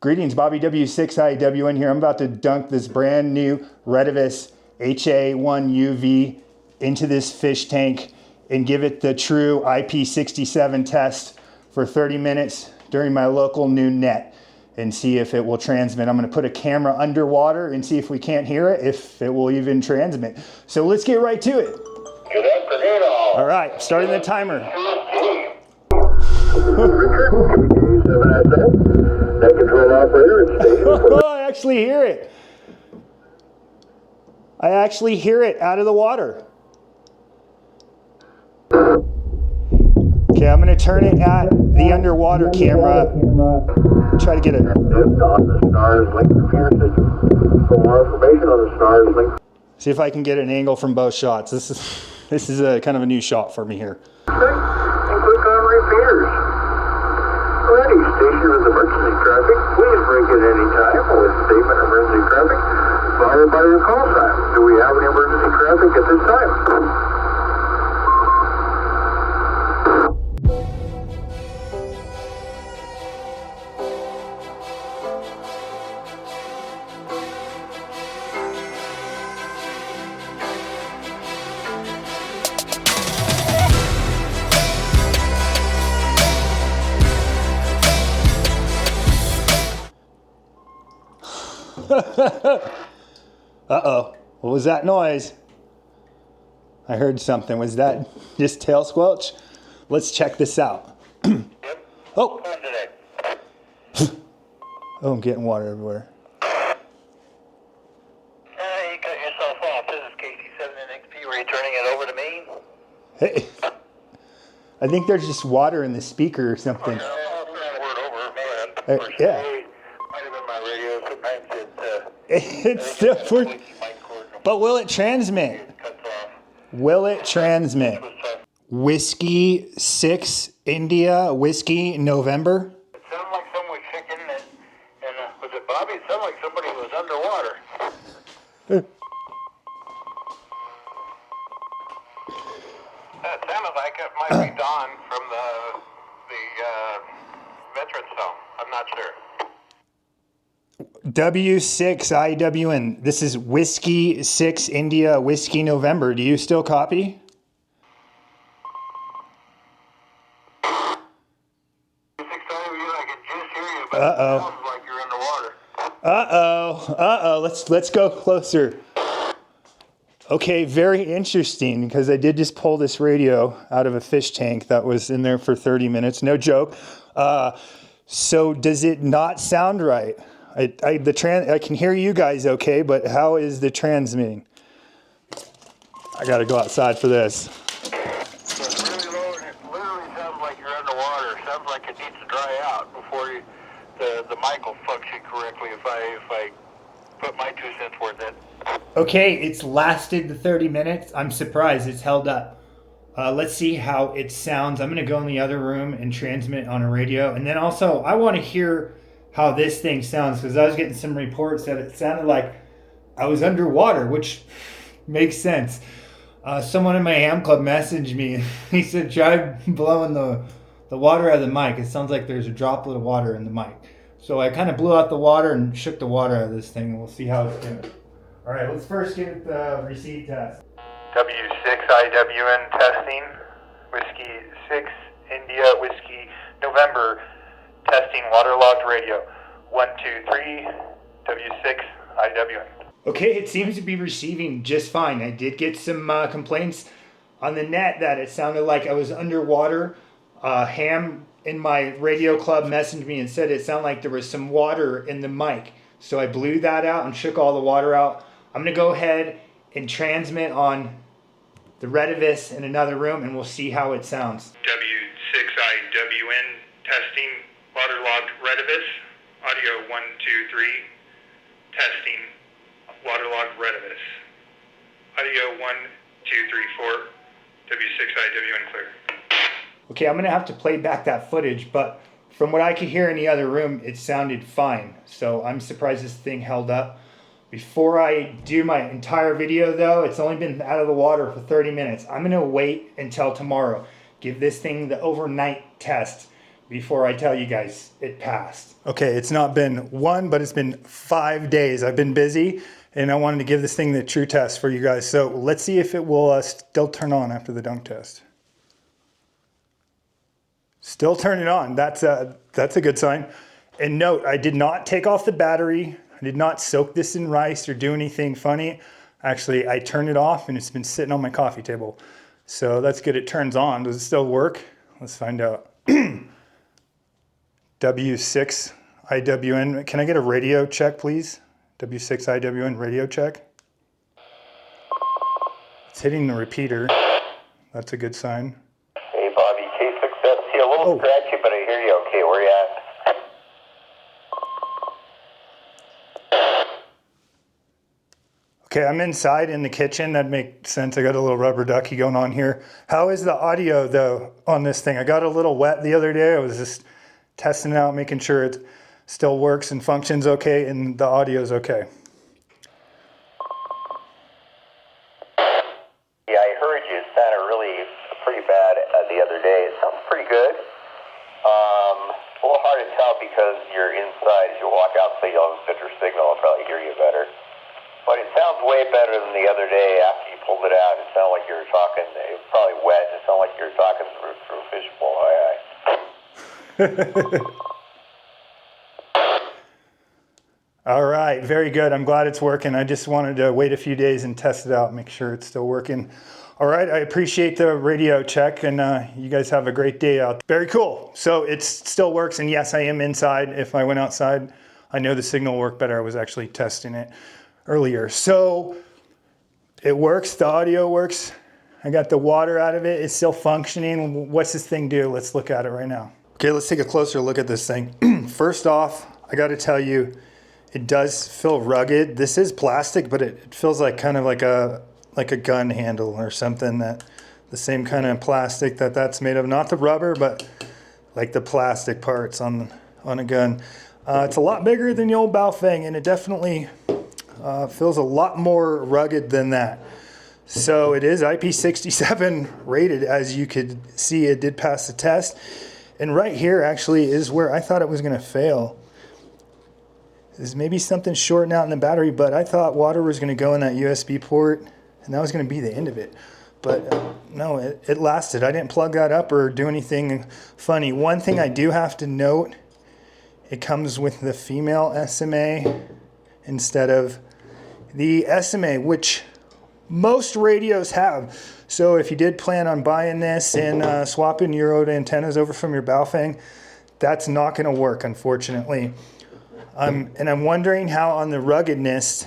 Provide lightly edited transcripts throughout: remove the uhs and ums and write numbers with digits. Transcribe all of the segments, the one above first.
Greetings, Bobby W6IWN here. I'm about to dunk this brand new Retevis HA1UV into this fish tank and give it the true IP67 test for 30 minutes during my local noon net and see if it will transmit. I'm going to put a camera underwater and see if we can't hear it, if it will even transmit. So let's get right to it. Good afternoon, all. All right, starting the timer. Net control operator, I actually hear it. I actually hear it out of the water. Okay, I'm going to turn it at the underwater camera. Try to get it. On the stars link computer system. For more information on the stars link. See if I can get an angle from both shots. This is a kind of a new shot for me here. And click on repeaters. Ready, station with emergency traffic. Please break at any time with statement emergency traffic, followed by your call sign. Do we have any emergency traffic at this time? Uh-oh. What was that noise? I heard something. Was that just tail squelch? Let's check this out. Oh. Oh, I'm getting water everywhere. You cut yourself off. This is KC7NXP returning it over to me. Hey. I think there's just water in the speaker or something. Yeah. It's still working. But will it transmit? Will it transmit? Whiskey 6 India Whiskey November. It sounded like someone was shaking it, and was it Bobby? It sounded like somebody was underwater. It sounded like it might be Don from the veterans home. I'm not sure. W6IWN. This is Whiskey 6 India Whiskey November. Do you still copy? Uh-oh. Sounds like you're underwater. Uh-oh. Uh-oh. Let's go closer. Okay, very interesting, because I did just pull this radio out of a fish tank that was in there for 30 minutes. No joke. So does it not sound right? I can hear you guys okay, but how is the transmitting? I gotta go outside for this. It's really low, and it literally sounds like you're underwater. It sounds like it needs to dry out before the mic will function correctly if I put my 2 cents worth in. Okay, it's lasted the 30 minutes. I'm surprised it's held up. Let's see how it sounds. I'm gonna go in the other room and transmit on a radio. And then also, I wanna hear how this thing sounds, because I was getting some reports that it sounded like I was underwater, which makes sense. Someone in my ham club messaged me. He said, try blowing the water out of the mic. It sounds like there's a droplet of water in the mic. So I kind of blew out the water and shook the water out of this thing, and we'll see how it's doing. All right, let's first get the receive test. W6IWN testing, Whiskey 6 India Whiskey November. Testing waterlogged radio. 1, 2, 3, W6IWN. Okay, it seems to be receiving just fine. I did get some complaints on the net that it sounded like I was underwater. Ham in my radio club messaged me and said it sounded like there was some water in the mic. So I blew that out and shook all the water out. I'm going to go ahead and transmit on the Retevis in another room, and we'll see how it sounds. W6IWN testing waterlogged Retevis. Audio 1, 2, 3. Testing waterlogged Retevis. Audio 1, 2, 3, 4. W6IWN clear. Okay, I'm going to have to play back that footage, but from what I could hear in the other room, it sounded fine. So I'm surprised this thing held up. Before I do my entire video though, it's only been out of the water for 30 minutes. I'm going to wait until tomorrow. Give this thing the overnight test before I tell you guys it passed. Okay, it's not been 1, but it's been 5 days. I've been busy, and I wanted to give this thing the true test for you guys. So let's see if it will still turn on after the dunk test. Still turning on. That's a good sign. And note, I did not take off the battery. I did not soak this in rice or do anything funny. Actually, I turned it off and it's been sitting on my coffee table. So that's good. It turns on. Does it still work? Let's find out. W6 IWN. Can I get a radio check, please? W6 IWN radio check. It's hitting the repeater. That's a good sign. Hey, Bobby, case success. See, a little scratchy, but I hear you okay. Where you at? Okay, I'm inside in the kitchen. That makes sense. I got a little rubber ducky going on here. How is the audio, though, on this thing? I got a little wet the other day. I was just testing it out, making sure it still works and functions okay, and the audio is okay. Yeah, I heard you. It sounded really pretty bad the other day. It sounds pretty good. It's a little hard to tell because you're inside. As you walk out, so you'll have a better signal. I'll probably hear you better. But it sounds way better than the other day after you pulled it out. It sounded like you were talking, it was probably wet. It sounded like you were talking through a fishbowl. All right, very good. I'm glad it's working. I just wanted to wait a few days and test it out, make sure it's still working. All right, I appreciate the radio check, and you guys have a great day out. Very cool. So it still works, and yes, I am inside. If I went outside, I know the signal will work better. I was actually testing it earlier. So it works, the audio works. I got the water out of it. It's still functioning. What's this thing do? Let's look at it right now. Okay, let's take a closer look at this thing. First off, I got to tell you, it does feel rugged. This is plastic, but it feels like kind of like a gun handle or something, that the same kind of plastic that's made of. Not the rubber, but like the plastic parts on a gun. It's a lot bigger than the old Baofeng, and it definitely feels a lot more rugged than that. So it is IP67 rated. As you could see, it did pass the test. And right here actually is where I thought it was going to fail. There's maybe something shorting out in the battery, but I thought water was going to go in that USB port, and that was going to be the end of it. But no, it lasted. I didn't plug that up or do anything funny. One thing I do have to note, it comes with the female SMA instead of the SMA, which most radios have. So if you did plan on buying this and swapping your old antennas over from your Baofeng, that's not going to work, unfortunately. And I'm wondering how on the ruggedness,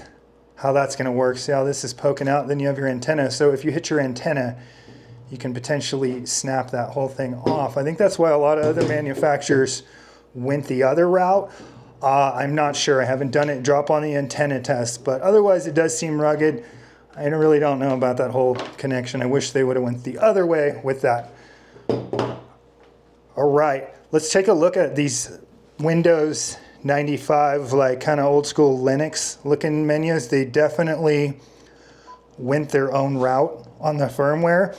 how that's going to work. See how this is poking out, then you have your antenna. So if you hit your antenna, you can potentially snap that whole thing off. I think that's why a lot of other manufacturers went the other route. I'm not sure. I haven't done it drop on the antenna test, but otherwise it does seem rugged. I really don't know about that whole connection. I wish they would have went the other way with that. All right, let's take a look at these Windows 95, like kind of old school Linux looking menus. They definitely went their own route on the firmware.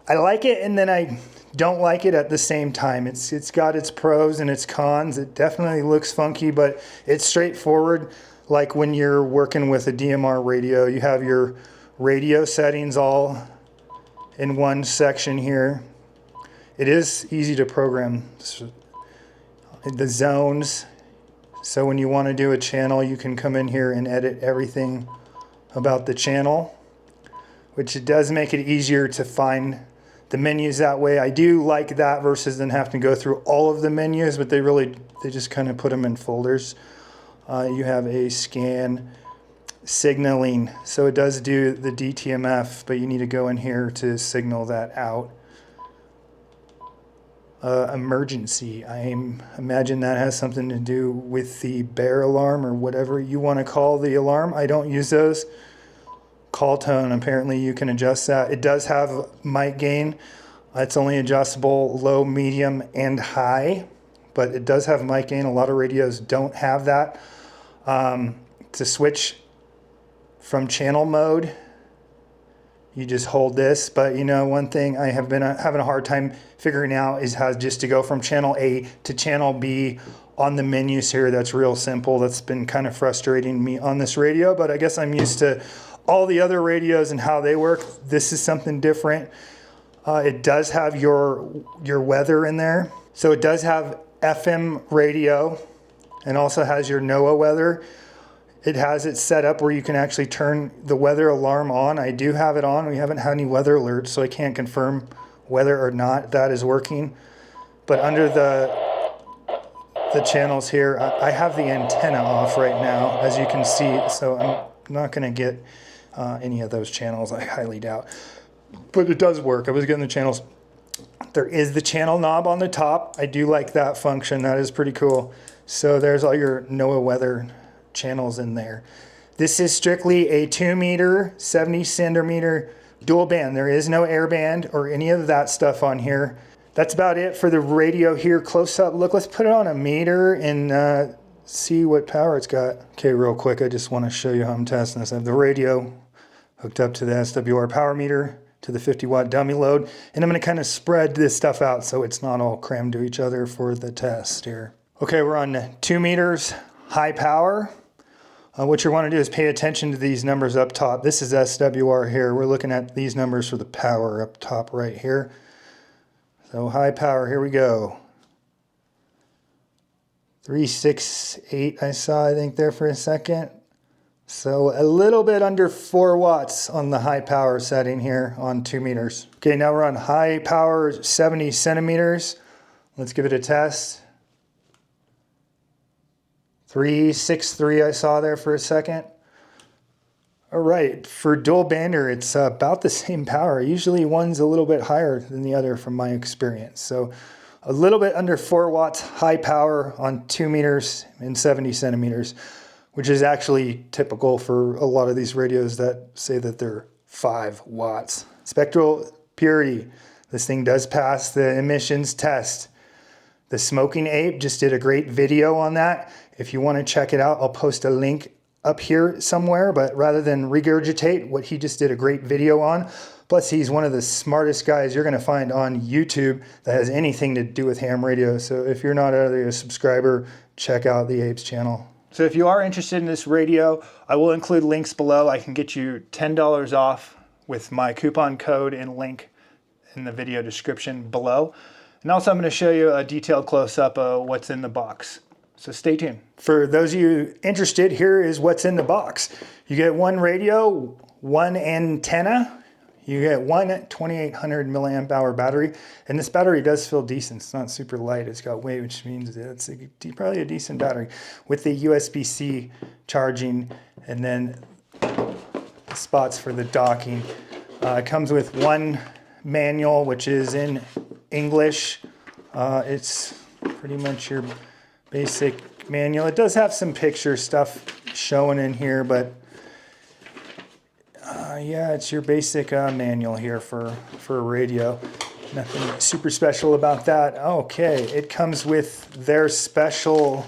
I like it, and then I don't like it at the same time. It's got its pros and its cons. It definitely looks funky, but it's straightforward. Like when you're working with a DMR radio, you have your radio settings all in one section here. It is easy to program the zones. So when you want to do a channel, you can come in here and edit everything about the channel, which it does make it easier to find the menus that way. I do like that versus then having to go through all of the menus, but they just kind of put them in folders. You have a scan signaling, so it does do the DTMF, but you need to go in here to signal that out. Emergency, I imagine that has something to do with the bear alarm or whatever you want to call the alarm. I don't use those. Call tone, apparently you can adjust that. It does have mic gain. It's only adjustable low, medium, and high, but it does have mic gain. A lot of radios don't have that. To switch from channel mode, you just hold this. But you know, one thing I have been having a hard time figuring out is how just to go from channel A to channel B on the menus here. That's real simple. That's been kind of frustrating me on this radio, but I guess I'm used to all the other radios and how they work. This is something different. It does have your weather in there. So it does have FM radio and also has your NOAA weather. It has it set up where you can actually turn the weather alarm on. I do have it on. We haven't had any weather alerts, so I can't confirm whether or not that is working. But under the channels here, I have the antenna off right now, as you can see, so I'm not going to get any of those channels, I highly doubt. But it does work. I was getting the channels. There is the channel knob on the top. I do like that function. That is pretty cool. So there's all your NOAA weather channels in there. This is strictly a 2 meter, 70 centimeter dual band. There is no air band or any of that stuff on here. That's about it for the radio here. Close up look. Let's put it on a meter and see what power it's got. Okay, real quick, I just want to show you how I'm testing this. I have the radio hooked up to the SWR power meter to the 50 watt dummy load, and I'm going to kind of spread this stuff out so it's not all crammed to each other for the test here. Okay, we're on 2 meters, high power. What you want to do is pay attention to these numbers up top. This is SWR here. We're looking at these numbers for the power up top right here. So high power, here we go. 368 I saw, I think, there for a second. So a little bit under 4 watts on the high power setting here on 2 meters. Okay, now we're on high power 70 centimeters. Let's give it a test. 363 I saw there for a second. All right, for dual bander, it's about the same power. Usually one's a little bit higher than the other from my experience. So a little bit under 4 watts high power on 2 meters and 70 centimeters, which is actually typical for a lot of these radios that say that they're 5 watts. Spectral purity. This thing does pass the emissions test. The Smoking Ape just did a great video on that. If you want to check it out, I'll post a link up here somewhere, but rather than regurgitate what he just did a great video on, plus he's one of the smartest guys you're going to find on YouTube that has anything to do with ham radio. So if you're not already a subscriber, check out the Apes channel. So if you are interested in this radio, I will include links below. I can get you $10 off with my coupon code and link in the video description below. And also I'm going to show you a detailed close-up of what's in the box. So stay tuned. For those of you interested, here is what's in the box. You get one radio, one antenna, you get one 2800 milliamp hour battery, and this battery does feel decent. It's not super light, it's got weight, which means it's probably a decent battery with the USB-C charging, and then spots for the docking. It comes with one manual, which is in English. It's pretty much your basic manual. It does have some picture stuff showing in here, but yeah, it's your basic manual here for a radio. Nothing super special about that. Okay, it comes with their special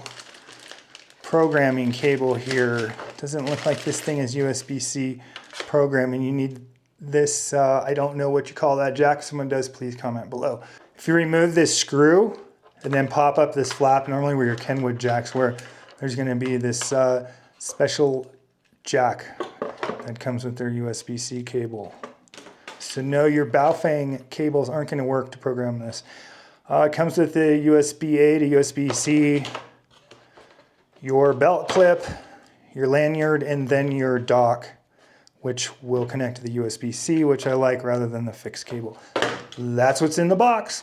programming cable here. Doesn't look like this thing is USB-C programming. You need this, I don't know what you call that jack. If someone does, please comment below. If you remove this screw and then pop up this flap, normally where your Kenwood jacks were, there's going to be this special jack that comes with their USB-C cable. So no, your Baofeng cables aren't going to work to program this. It comes with the USB-A to USB-C, your belt clip, your lanyard, and then your dock, which will connect to the USB-C, which I like rather than the fixed cable. That's what's in the box.